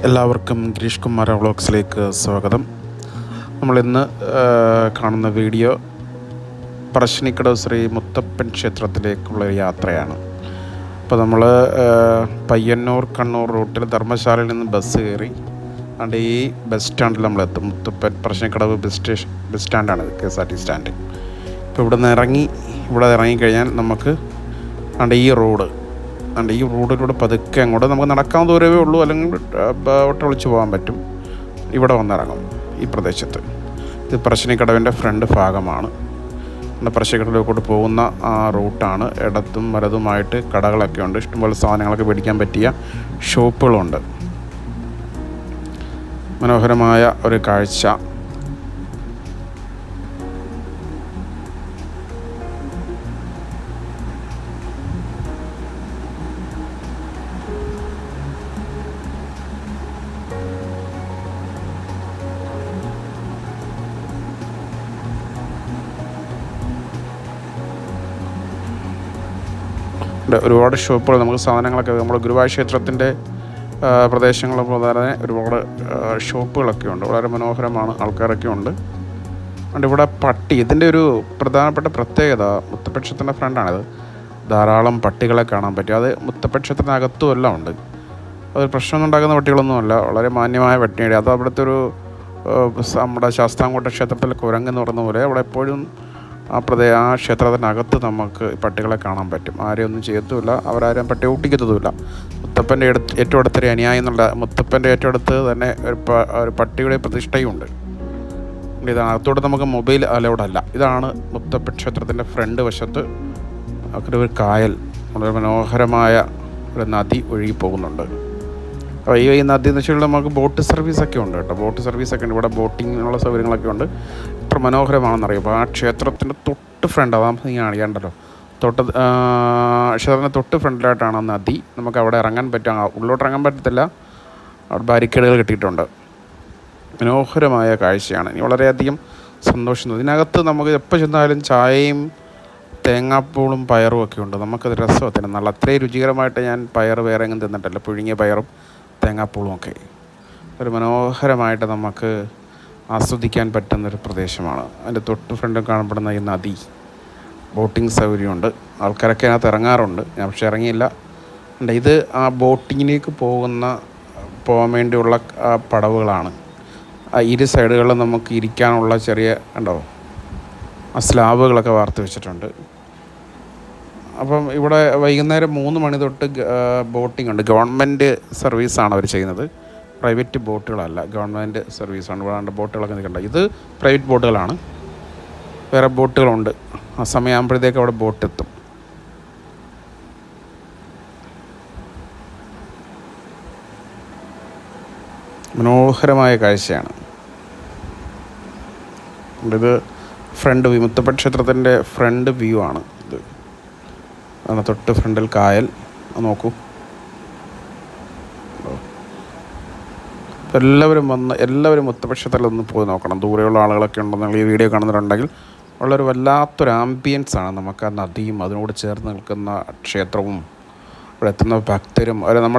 എല്ലാവർക്കും ഗിരീഷ് കുമാർ വ്ളോഗ്സിലേക്ക് സ്വാഗതം. നമ്മളിന്ന് കാണുന്ന വീഡിയോ പറശ്ശിനിക്കടവ് ശ്രീ മുത്തപ്പൻ ക്ഷേത്രത്തിലേക്കുള്ള യാത്രയാണ്. അപ്പോൾ നമ്മൾ പയ്യന്നൂർ കണ്ണൂർ റൂട്ടിൽ ധർമ്മശാലയിൽ നിന്ന് ബസ് കയറി അതുകൊണ്ട് ഈ ബസ് സ്റ്റാൻഡിൽ നമ്മളെത്തും. മുത്തപ്പൻ പറശ്ശിനിക്കടവ് ബസ് സ്റ്റാൻഡാണ്, KSRTC സ്റ്റാൻഡ്. ഇപ്പോൾ ഇവിടെ ഇറങ്ങിക്കഴിഞ്ഞാൽ നമുക്ക് ഈ റോഡിലൂടെ പതുക്കെ അങ്ങോട്ട് നമുക്ക് നടക്കാൻ ദൂരമേ ഉള്ളൂ, അല്ലെങ്കിൽ ഒളിച്ച് പോകാൻ പറ്റും. ഇവിടെ വന്നിറങ്ങും ഈ പ്രദേശത്ത്. ഇത് പറശ്ശിനിക്കടവിൻ്റെ ഫ്രണ്ട് ഭാഗമാണ്. പറശ്ശിനിക്കടവിലോട്ട് പോകുന്ന ആ റൂട്ടാണ്. ഇടത്തും വലതുമായിട്ട് കടകളൊക്കെ ഉണ്ട്, ഇഷ്ടംപോലെ സാധനങ്ങളൊക്കെ മേടിക്കാൻ പറ്റിയ ഷോപ്പുകളുണ്ട്. മനോഹരമായ ഒരു കാഴ്ച. ഒരുപാട് ഷോപ്പുകൾ, നമുക്ക് സാധനങ്ങളൊക്കെ, നമ്മൾ ഗുരുവായൂർ ക്ഷേത്രത്തിൻ്റെ പ്രദേശങ്ങൾ പോലെ തന്നെ ഒരുപാട് ഷോപ്പുകളൊക്കെ ഉണ്ട്. വളരെ മനോഹരമാണ്, ആൾക്കാരൊക്കെ ഉണ്ട്. അതുകൊണ്ട് ഇവിടെ ഇതിൻ്റെ ഒരു പ്രധാനപ്പെട്ട പ്രത്യേകത, മുത്തപ്പൻ ക്ഷേത്രത്തിൻ്റെ ഫ്രണ്ടാണിത്. ധാരാളം പട്ടികളെ കാണാൻ പറ്റും. അത് മുത്തപ്പൻ ക്ഷേത്രത്തിനകത്തും എല്ലാം ഉണ്ട്. അതൊരു പ്രശ്നമൊന്നും ഉണ്ടാക്കുന്ന പട്ടികളൊന്നുമല്ല, വളരെ മാന്യമായ പട്ടിയുടെ. അത് അവിടുത്തെ ഒരു നമ്മുടെ ശാസ്താംകോട്ട ക്ഷേത്രത്തിലെ കുരങ്ങെന്ന് പറയുന്ന പോലെ അവിടെ എപ്പോഴും ആ ക്ഷേത്രത്തിനകത്ത് നമുക്ക് പട്ടികളെ കാണാൻ പറ്റും. ആരെയും ഒന്നും ചെയ്യത്തുമില്ല, അവരാരും പട്ടി ഓട്ടിക്കത്തതുമില്ല. മുത്തപ്പൻ്റെ ഏറ്റവും അടുത്തൊരു അനുയായി എന്നുള്ള മുത്തപ്പൻ്റെ ഏറ്റവും അടുത്ത് തന്നെ ഒരു പട്ടിയുടെ പ്രതിഷ്ഠയുണ്ട്. ഇതിനകത്തോട്ട് നമുക്ക് മൊബൈൽ അലൗഡ് അല്ല. ഇതാണ് മുത്തപ്പൻ ക്ഷേത്രത്തിൻ്റെ ഫ്രണ്ട് വശത്ത് ഒരു കായൽ, വളരെ മനോഹരമായ ഒരു നദി ഒഴുകി പോകുന്നുണ്ട്. അപ്പോൾ ഈ നദി എന്ന് വെച്ചാൽ നമുക്ക് ബോട്ട് സർവീസൊക്കെ ഉണ്ട് കേട്ടോ. ബോട്ട് സർവീസൊക്കെ ഉണ്ട് ഇവിടെ, ബോട്ടിങ്ങിനുള്ള സൗകര്യങ്ങളൊക്കെ ഉണ്ട്. ഇത്ര മനോഹരമാണെന്നറിയാം. അപ്പോൾ ആ ക്ഷേത്രത്തിൻ്റെ തൊട്ട് ഫ്രണ്ട്, അതാകുമ്പോൾ നിങ്ങൾ അറിയാണ്ടല്ലോ, ക്ഷേത്രത്തിൻ്റെ തൊട്ട് ഫ്രണ്ടിലായിട്ടാണ് ആ നദി. നമുക്ക് അവിടെ ഇറങ്ങാൻ പറ്റും. ഉള്ളോട്ട് ഇറങ്ങാൻ പറ്റത്തില്ല, അവിടെ ബാരിക്കേഡുകൾ കിട്ടിയിട്ടുണ്ട്. മനോഹരമായ കാഴ്ചയാണ്. ഇനി വളരെയധികം സന്തോഷം. ഇതിനകത്ത് നമുക്ക് എപ്പോൾ ചെന്നാലും ചായയും തേങ്ങാപ്പൂളും പയറും ഒക്കെ ഉണ്ട്. നമുക്കത് രസമാണ് തന്നെ. നല്ല അത്രയും രുചികരമായിട്ട് ഞാൻ പയർ വേറെ എങ്ങും തിന്നിട്ടില്ല. പുഴുങ്ങിയ പയറും തേങ്ങാപ്പൂളും ഒക്കെ ഒരു മനോഹരമായിട്ട് നമുക്ക് ആസ്വദിക്കാൻ പറ്റുന്നൊരു പ്രദേശമാണ്. അതിൻ്റെ തൊട്ട് ഫ്രണ്ടിൽ കാണപ്പെടുന്ന ഈ നദി, ബോട്ടിംഗ് സൗകര്യമുണ്ട്. ആൾക്കാരൊക്കെ അതിനകത്ത് ഇറങ്ങാറുണ്ട്. ഞാൻ പക്ഷേ ഇറങ്ങിയില്ല. ഇത് ആ ബോട്ടിങ്ങിലേക്ക് പോകാൻ വേണ്ടിയുള്ള പടവുകളാണ്. ഇരു സൈഡുകളിലും നമുക്ക് ഇരിക്കാനുള്ള ചെറിയ സ്ലാബുകളൊക്കെ വാർത്ത് വെച്ചിട്ടുണ്ട്. അപ്പം ഇവിടെ വൈകുന്നേരം 3 മണി തൊട്ട് ബോട്ടിംഗ് ഉണ്ട്. ഗവൺമെൻറ് സർവീസാണ് അവർ ചെയ്യുന്നത്, പ്രൈവറ്റ് ബോട്ടുകളല്ല, ഗവൺമെൻറ് സർവീസാണ്. ഇവിടെ ബോട്ടുകളൊക്കെ നിൽക്കേണ്ട. ഇത് പ്രൈവറ്റ് ബോട്ടുകളാണ്, വേറെ ബോട്ടുകളുണ്ട്. ആ സമയമാകുമ്പോഴത്തേക്ക് അവിടെ ബോട്ട് എത്തും. മനോഹരമായ കാഴ്ചയാണ്. ഇത് ഫ്രണ്ട് വ്യൂ, മുത്തപ്പൻ ക്ഷേത്രത്തിൻ്റെ ഫ്രണ്ട് വ്യൂ ആണ് ഇത്. അതാണ് തൊട്ട് ഫ്രണ്ടിൽ കായൽ. നോക്കൂ, എല്ലാവരും മുത്തപ്പൻ ക്ഷേത്രത്തിലൊന്ന് പോയി നോക്കണം. ദൂരെയുള്ള ആളുകളൊക്കെ ഉണ്ടെങ്കിൽ ഈ വീഡിയോ കാണുന്നവരുണ്ടെങ്കിൽ വളരെ വല്ലാത്തൊരു ആംബിയൻസാണ്. നമുക്ക് ആ നദിയും അതിനോട് ചേർന്ന് നിൽക്കുന്ന ക്ഷേത്രവും ഇവിടെ എത്തുന്ന ഭക്തരും നമ്മൾ